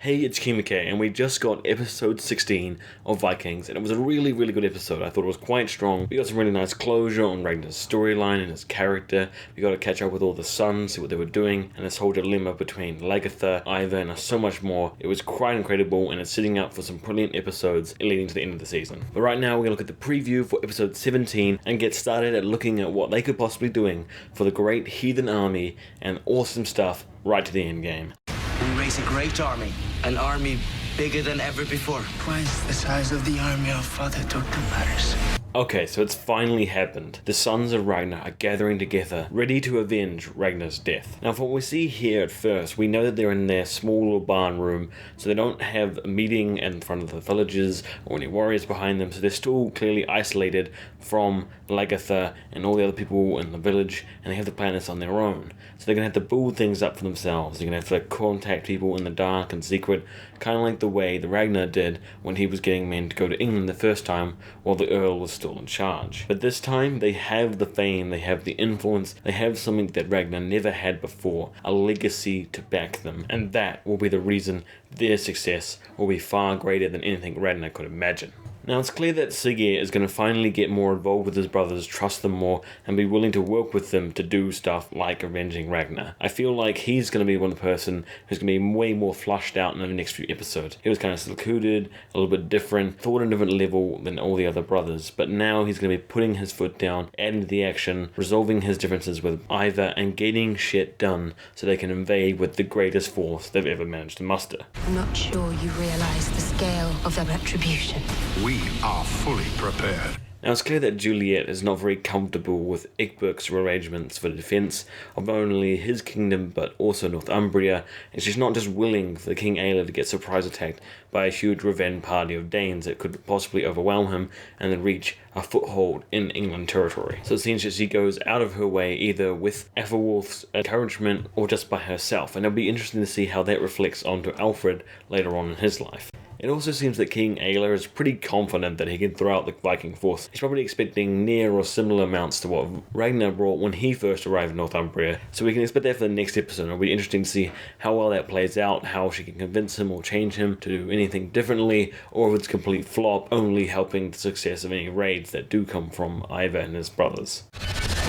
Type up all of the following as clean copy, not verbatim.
Hey, it's Kimike, and we just got episode 16 of Vikings, and it was a really, really good episode. I thought it was quite strong. We got some really nice closure on Ragnar's storyline and his character. We got to catch up with all the sons, see what they were doing, and this whole dilemma between Lagertha, Ivar, and so much more. It was quite incredible, and it's setting up for some brilliant episodes leading to the end of the season. But right now, we're going to look at the preview for episode 17 and get started at looking at what they could possibly be doing for the great heathen army and awesome stuff right to the end game. We raise a great army. An army bigger than ever before. Twice the size of the army our father took to Paris. Okay, so it's finally happened. The sons of Ragnar are gathering together, ready to avenge Ragnar's death. Now, from what we see here at first, we know that they're in their small little barn room, so they don't have a meeting in front of the villagers or any warriors behind them, so they're still clearly isolated from Lagertha and all the other people in the village, and they have to plan this on their own. So they're going to have to build things up for themselves. They're going to have to contact people in the dark and secret, kind of like the way the Ragnar did when he was getting men to go to England the first time while the Earl was still in charge. But this time, they have the fame, they have the influence, they have something that Ragnar never had before, a legacy to back them, and that will be the reason their success will be far greater than anything Ragnar could imagine. Now, it's clear that Sigurd is going to finally get more involved with his brothers, trust them more, and be willing to work with them to do stuff like avenging Ragnar. I feel like he's going to be one person who's going to be way more flushed out in the next few episodes. He was kind of secluded, a little bit different, thought on a different level than all the other brothers, but now he's going to be putting his foot down, adding to the action, resolving his differences with Ivar, and getting shit done so they can invade with the greatest force they've ever managed to muster. I'm not sure you realize the scale of their retribution. We are fully prepared. Now, it's clear that Juliet is not very comfortable with Ecgbert's arrangements for the defence of not only his kingdom but also Northumbria, and she's not just willing for King Aelle to get surprise attacked by a huge revenge party of Danes that could possibly overwhelm him and then reach a foothold in England territory. So it seems that she goes out of her way either with Ethelwulf's encouragement or just by herself, and it'll be interesting to see how that reflects onto Alfred later on in his life. It also seems that King Aelle is pretty confident that he can throw out the Viking force. He's probably expecting near or similar amounts to what Ragnar brought when he first arrived in Northumbria, so we can expect that for the next episode. It'll be interesting to see how well that plays out, how she can convince him or change him to do anything differently, or if it's a complete flop, only helping the success of any raids that do come from Ivar and his brothers.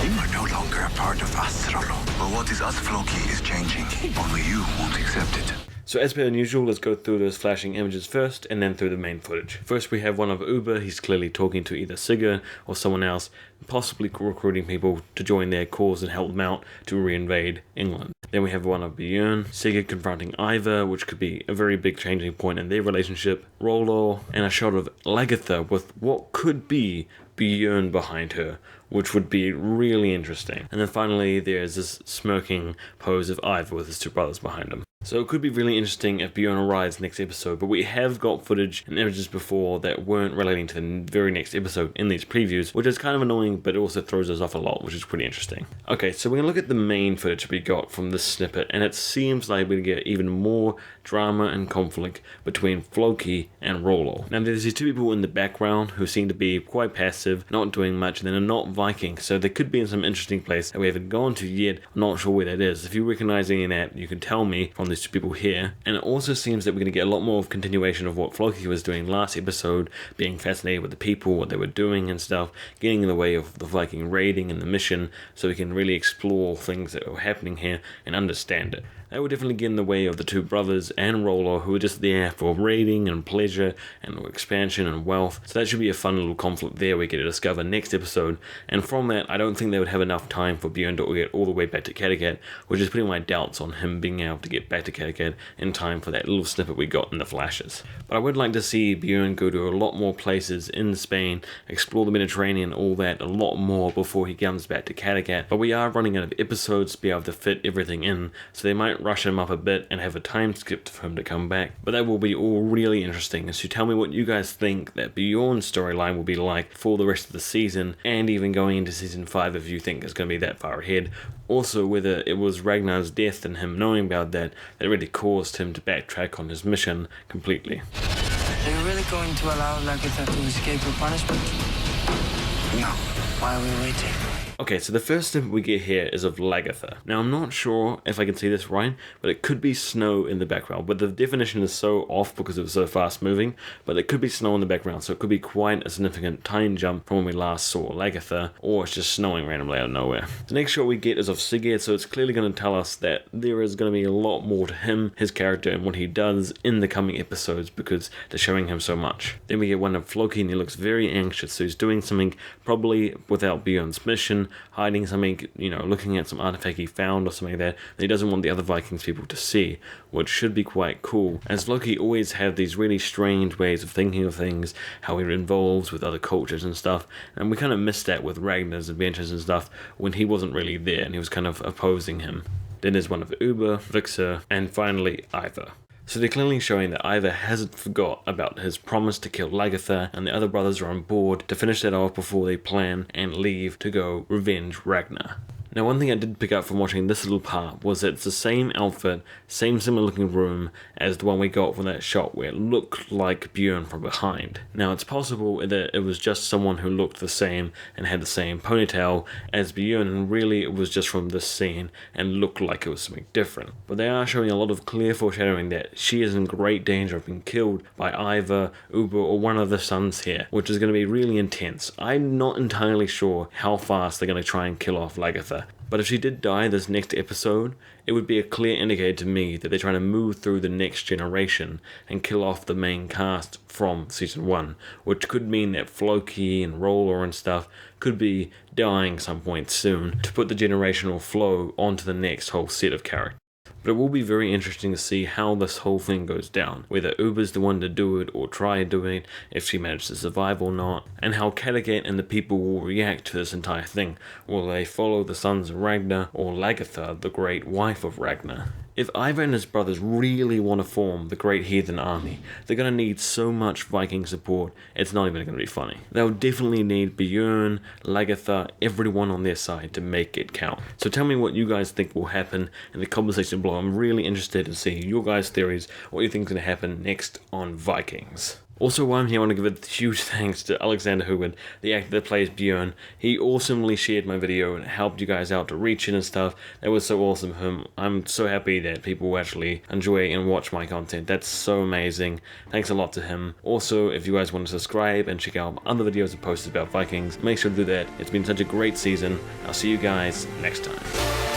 You are no longer a part of us, Rollo. But what is us, Floki, is changing. Only you won't accept it. So as per usual, let's go through those flashing images first and then through the main footage. First we have one of Uber. He's clearly talking to either Sigurd or someone else, possibly recruiting people to join their cause and help them out to re-invade England. Then we have one of Bjorn, Sigurd confronting Ivar, which could be a very big changing point in their relationship, Rollo, and a shot of Lagertha with what could be Bjorn behind her, which would be really interesting. And then finally there's this smirking pose of Ivar with his two brothers behind him. So it could be really interesting if Bjorn arrives next episode, but we have got footage and images before that weren't relating to the very next episode in these previews, which is kind of annoying, but it also throws us off a lot, which is pretty interesting. Okay, so we're going to look at the main footage we got from this snippet, and it seems like we're going to get even more drama and conflict between Floki and Rollo. Now there's these two people in the background who seem to be quite passive, not doing much, and they're not Viking, so they could be in some interesting place that we haven't gone to yet. I'm not sure where that is. If you recognize any of that, you can tell me from these two people here. And it also seems that we're going to get a lot more of continuation of what Floki was doing last episode, being fascinated with the people, what they were doing and stuff, getting in the way of the Viking raiding and the mission, so we can really explore things that are happening here and understand it. That would definitely get in the way of the two brothers and Rollo, who are just there for raiding and pleasure and expansion and wealth. So that should be a fun little conflict there we get to discover next episode. And from that, I don't think they would have enough time for Bjorn to get all the way back to Kattegat, which is putting my doubts on him being able to get back to Kattegat in time for that little snippet we got in the flashes. But I would like to see Bjorn go to a lot more places in Spain, explore the Mediterranean, all that, a lot more before he comes back to Kattegat. But we are running out of episodes to be able to fit everything in, so they might rush him up a bit and have a time skip for him to come back. But that will be all really interesting. So tell me what you guys think that Bjorn's storyline will be like for the rest of the season, and even going into season 5 if you think it's going to be that far ahead. Also, whether it was Ragnar's death and him knowing about that really caused him to backtrack on his mission completely. Are you really going to allow Lagertha to escape her punishment? No. Why are we waiting? Okay, so the first snippet we get here is of Lagertha. Now, I'm not sure if I can see this right, but it could be snow in the background. But the definition is so off because it was so fast moving, but it could be snow in the background, so it could be quite a significant time jump from when we last saw Lagertha, or it's just snowing randomly out of nowhere. The next shot we get is of Sigurd, so it's clearly going to tell us that there is going to be a lot more to him, his character, and what he does in the coming episodes because they're showing him so much. Then we get one of Floki, and he looks very anxious, so he's doing something probably without Bjorn's permission, hiding something, looking at some artifact he found or something like that he doesn't want the other Vikings people to see, which should be quite cool, as Floki always had these really strange ways of thinking of things, how he involves with other cultures and stuff, and we kind of missed that with Ragnar's adventures and stuff when he wasn't really there and he was kind of opposing him. Then there's one of Uber, Vixer, and finally Ivar. So they're clearly showing that Ivar hasn't forgot about his promise to kill Lagertha, and the other brothers are on board to finish that off before they plan and leave to go revenge Ragnar. Now, one thing I did pick up from watching this little part was that it's the same outfit, same similar looking room as the one we got from that shot where it looked like Bjorn from behind. Now, it's possible that it was just someone who looked the same and had the same ponytail as Bjorn, and really it was just from this scene and looked like it was something different. But they are showing a lot of clear foreshadowing that she is in great danger of being killed by Ivar, Uber, or one of the sons here, which is going to be really intense. I'm not entirely sure how fast they're going to try and kill off Lagertha. But if she did die this next episode, it would be a clear indicator to me that they're trying to move through the next generation and kill off the main cast from season 1, which could mean that Floki and Roller and stuff could be dying some point soon to put the generational flow onto the next whole set of characters. But it will be very interesting to see how this whole thing goes down, whether Uber's the one to do it or try doing it, if she manages to survive or not, and how Kattegat and the people will react to this entire thing. Will they follow the sons of Ragnar or Lagertha, the great wife of Ragnar? If Ivar and his brothers really want to form the Great Heathen Army, they're going to need so much Viking support, it's not even going to be funny. They'll definitely need Bjorn, Lagertha, everyone on their side to make it count. So tell me what you guys think will happen in the comment section below. I'm really interested to see your guys' theories, what you think is going to happen next on Vikings. Also, while I'm here, I want to give a huge thanks to Alexander Hugin, the actor that plays Bjorn. He awesomely shared my video and helped you guys out to reach it and stuff. That was so awesome of him. I'm so happy that people actually enjoy and watch my content. That's so amazing. Thanks a lot to him. Also, if you guys want to subscribe and check out other videos I've posted about Vikings, make sure to do that. It's been such a great season. I'll see you guys next time.